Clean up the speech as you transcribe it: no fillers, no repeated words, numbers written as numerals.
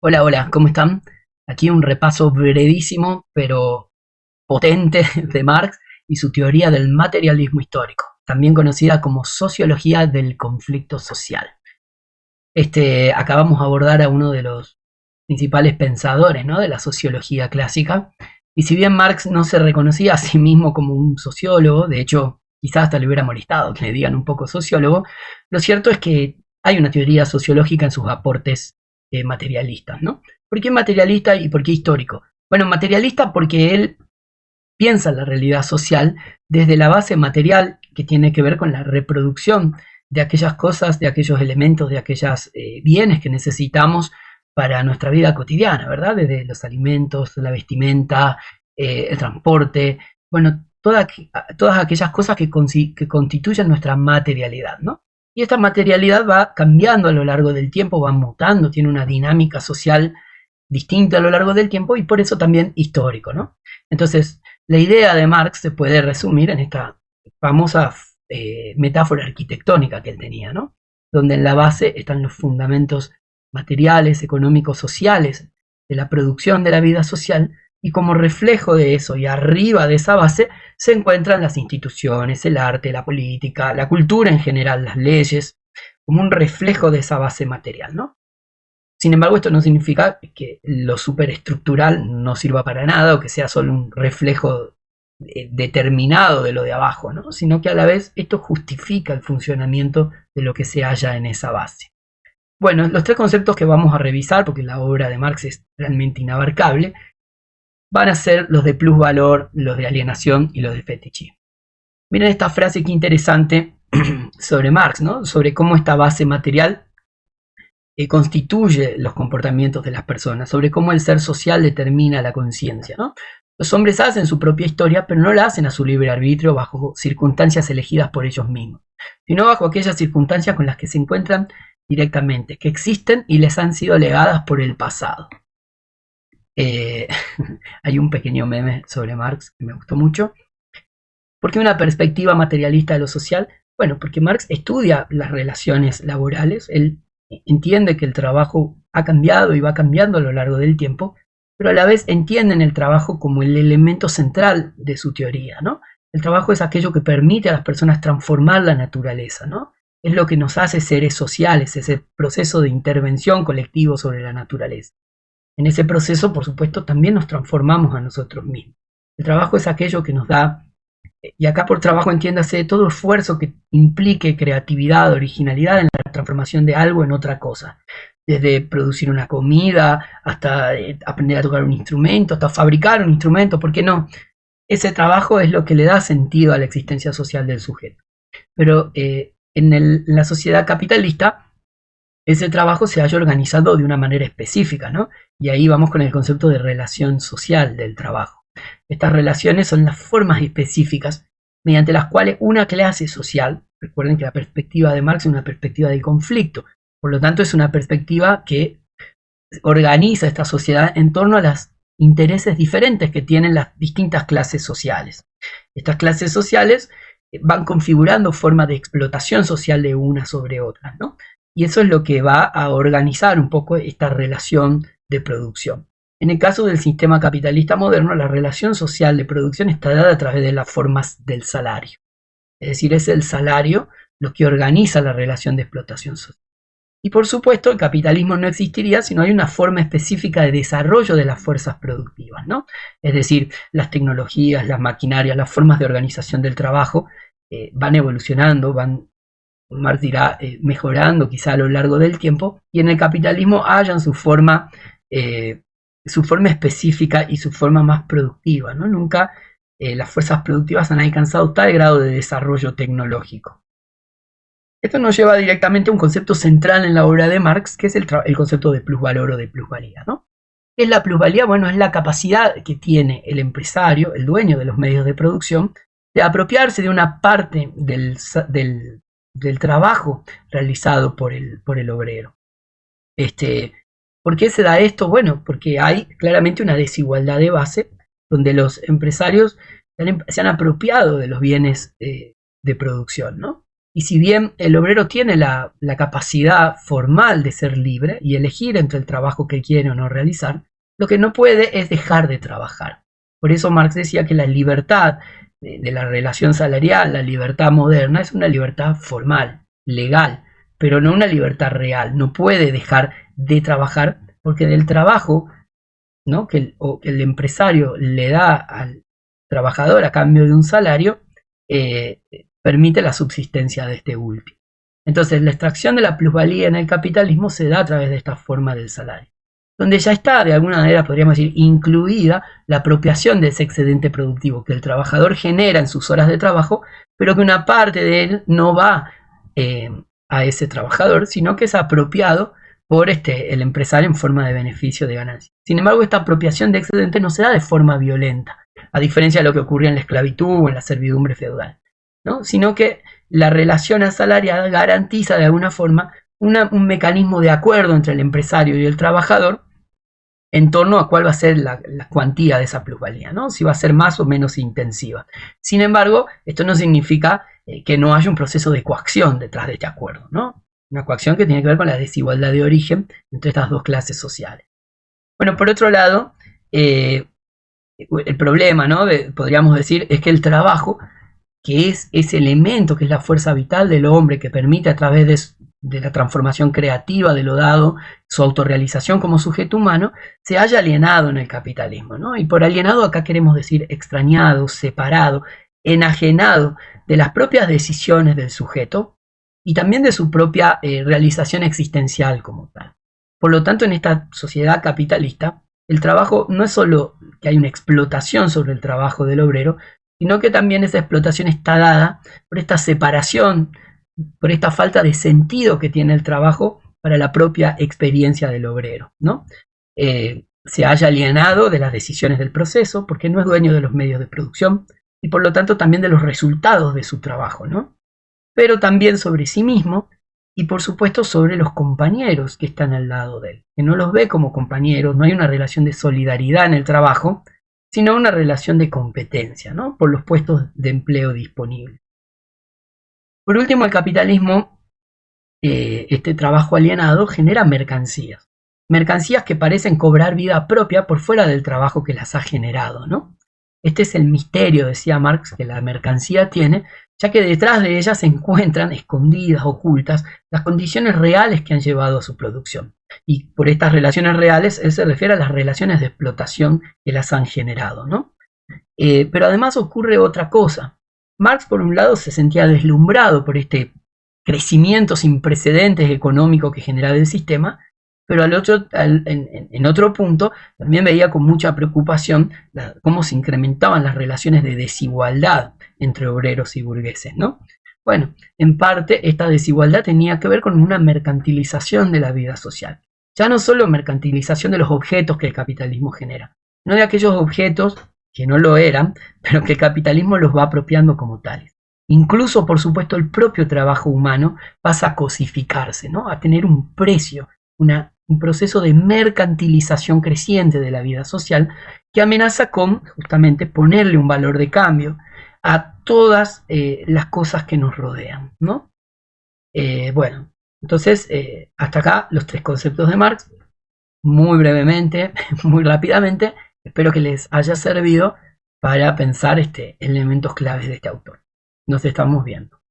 Hola, hola, ¿cómo están? Aquí un repaso brevísimo pero potente de Marx y su teoría del materialismo histórico, también conocida como sociología del conflicto social. Acá vamos a abordar a uno de los principales pensadores, ¿no?, de la sociología clásica. Y si bien Marx no se reconocía a sí mismo como un sociólogo, de hecho, quizás hasta le hubiera molestado que le digan un poco sociólogo, lo cierto es que hay una teoría sociológica en sus aportes materialistas, ¿no? ¿Por qué materialista y por qué histórico? Bueno, materialista porque él piensa la realidad social desde la base material que tiene que ver con la reproducción de aquellas cosas, de aquellos elementos, de aquellos bienes que necesitamos para nuestra vida cotidiana, ¿verdad? Desde los alimentos, la vestimenta, el transporte, bueno, todas aquellas cosas que constituyen nuestra materialidad, ¿no? Y esta materialidad va cambiando a lo largo del tiempo, va mutando, tiene una dinámica social distinta a lo largo del tiempo y por eso también histórico, ¿no? Entonces, la idea de Marx se puede resumir en esta famosa metáfora arquitectónica que él tenía, ¿no? Donde en la base están los fundamentos materiales, económicos, sociales de la producción de la vida social y como reflejo de eso y arriba de esa base se encuentran las instituciones, el arte, la política, la cultura en general, las leyes, como un reflejo de esa base material, ¿no? Sin embargo, esto no significa que lo superestructural no sirva para nada o que sea solo un reflejo determinado de lo de abajo, ¿no? Sino que a la vez esto justifica el funcionamiento de lo que se halla en esa base. Bueno, los tres conceptos que vamos a revisar, porque la obra de Marx es realmente inabarcable, van a ser los de plusvalor, los de alienación y los de fetichismo. Miren esta frase que interesante sobre Marx, ¿no? Sobre cómo esta base material constituye los comportamientos de las personas, sobre cómo el ser social determina la conciencia, ¿no? Los hombres hacen su propia historia, pero no la hacen a su libre arbitrio bajo circunstancias elegidas por ellos mismos, sino bajo aquellas circunstancias con las que se encuentran directamente, que existen y les han sido legadas por el pasado. Eh, Hay un pequeño meme sobre Marx que me gustó mucho. ¿Por qué una perspectiva materialista de lo social? Bueno, porque Marx estudia las relaciones laborales, él entiende que el trabajo ha cambiado y va cambiando a lo largo del tiempo, pero a la vez entienden el trabajo como el elemento central de su teoría, ¿no? El trabajo es aquello que permite a las personas transformar la naturaleza, ¿no? Es lo que nos hace seres sociales, ese proceso de intervención colectivo sobre la naturaleza. En ese proceso, por supuesto, también nos transformamos a nosotros mismos. El trabajo es aquello que nos da, y acá por trabajo entiéndase todo esfuerzo que implique creatividad, originalidad en la transformación de algo en otra cosa. Desde producir una comida, hasta aprender a tocar un instrumento, hasta fabricar un instrumento, ¿por qué no? Ese trabajo es lo que le da sentido a la existencia social del sujeto. Pero en la sociedad capitalista, ese trabajo se haya organizado de una manera específica, ¿no? Y ahí vamos con el concepto de relación social del trabajo. Estas relaciones son las formas específicas mediante las cuales una clase social, recuerden que la perspectiva de Marx es una perspectiva del conflicto, por lo tanto es una perspectiva que organiza esta sociedad en torno a los intereses diferentes que tienen las distintas clases sociales. Estas clases sociales van configurando formas de explotación social de unas sobre otras, ¿no? Y eso es lo que va a organizar un poco esta relación de producción. En el caso del sistema capitalista moderno, la relación social de producción está dada a través de las formas del salario. Es decir, es el salario lo que organiza la relación de explotación social. Y por supuesto, el capitalismo no existiría si no hay una forma específica de desarrollo de las fuerzas productivas, ¿no? Es decir, las tecnologías, las maquinarias, las formas de organización del trabajo van evolucionando, Marx dirá, mejorando quizá a lo largo del tiempo, y en el capitalismo hallan su forma específica y su forma más productiva, ¿no? Nunca las fuerzas productivas han alcanzado tal grado de desarrollo tecnológico. Esto nos lleva directamente a un concepto central en la obra de Marx, que es el concepto de plusvalor o de plusvalía, ¿no? ¿Qué es la plusvalía? Bueno, es la capacidad que tiene el empresario, el dueño de los medios de producción, de apropiarse de una parte del trabajo realizado por el obrero. ¿Por qué se da esto? Bueno, porque hay claramente una desigualdad de base donde los empresarios se han apropiado de los bienes de producción, ¿no? Y si bien el obrero tiene la capacidad formal de ser libre y elegir entre el trabajo que quiere o no realizar, lo que no puede es dejar de trabajar. Por eso Marx decía que la libertad de la relación salarial, la libertad moderna, es una libertad formal, legal, pero no una libertad real. No puede dejar de trabajar porque del trabajo, ¿no?, que el empresario le da al trabajador a cambio de un salario, permite la subsistencia de este último. Entonces, la extracción de la plusvalía en el capitalismo se da a través de esta forma del salario, donde ya está, de alguna manera, podríamos decir, incluida la apropiación de ese excedente productivo que el trabajador genera en sus horas de trabajo, pero que una parte de él no va a ese trabajador, sino que es apropiado por el empresario en forma de beneficio de ganancia. Sin embargo, esta apropiación de excedente no se da de forma violenta, a diferencia de lo que ocurría en la esclavitud o en la servidumbre feudal, ¿no?, sino que la relación asalariada garantiza de alguna forma un mecanismo de acuerdo entre el empresario y el trabajador en torno a cuál va a ser la cuantía de esa plusvalía, ¿no?, si va a ser más o menos intensiva. Sin embargo, esto no significa que no haya un proceso de coacción detrás de este acuerdo, ¿no? Una coacción que tiene que ver con la desigualdad de origen entre estas dos clases sociales. Bueno, por otro lado, el problema, ¿no?, podríamos decir, es que el trabajo, que es ese elemento, que es la fuerza vital del hombre, que permite a través de la transformación creativa de lo dado, su autorrealización como sujeto humano, se haya alienado en el capitalismo, ¿no? Y por alienado acá queremos decir extrañado, separado, enajenado de las propias decisiones del sujeto y también de su propia realización existencial como tal. Por lo tanto, en esta sociedad capitalista, el trabajo no es solo que hay una explotación sobre el trabajo del obrero, sino que también esa explotación está dada por esta separación, por esta falta de sentido que tiene el trabajo para la propia experiencia del obrero, ¿no? Se haya alienado de las decisiones del proceso, porque no es dueño de los medios de producción, y por lo tanto también de los resultados de su trabajo, ¿no? Pero también sobre sí mismo, y por supuesto sobre los compañeros que están al lado de él, que no los ve como compañeros, no hay una relación de solidaridad en el trabajo, sino una relación de competencia, ¿no?, por los puestos de empleo disponibles. Por último, el capitalismo, este trabajo alienado, genera mercancías. Mercancías que parecen cobrar vida propia por fuera del trabajo que las ha generado, ¿no? Este es el misterio, decía Marx, que la mercancía tiene, ya que detrás de ella se encuentran escondidas, ocultas, las condiciones reales que han llevado a su producción. Y por estas relaciones reales, él se refiere a las relaciones de explotación que las han generado, ¿no? Pero además ocurre otra cosa. Marx, por un lado, se sentía deslumbrado por este crecimiento sin precedentes económico que generaba el sistema, pero en otro punto también veía con mucha preocupación cómo se incrementaban las relaciones de desigualdad entre obreros y burgueses, ¿no? Bueno, en parte esta desigualdad tenía que ver con una mercantilización de la vida social. Ya no solo mercantilización de los objetos que el capitalismo genera, sino de aquellos objetos que no lo eran, pero que el capitalismo los va apropiando como tales. Incluso, por supuesto, el propio trabajo humano pasa a cosificarse, ¿no?, a tener un precio, un proceso de mercantilización creciente de la vida social que amenaza con justamente ponerle un valor de cambio a todas las cosas que nos rodean, ¿no? Bueno, entonces hasta acá los tres conceptos de Marx, muy brevemente, muy rápidamente. Espero que les haya servido para pensar elementos claves de este autor. Nos estamos viendo.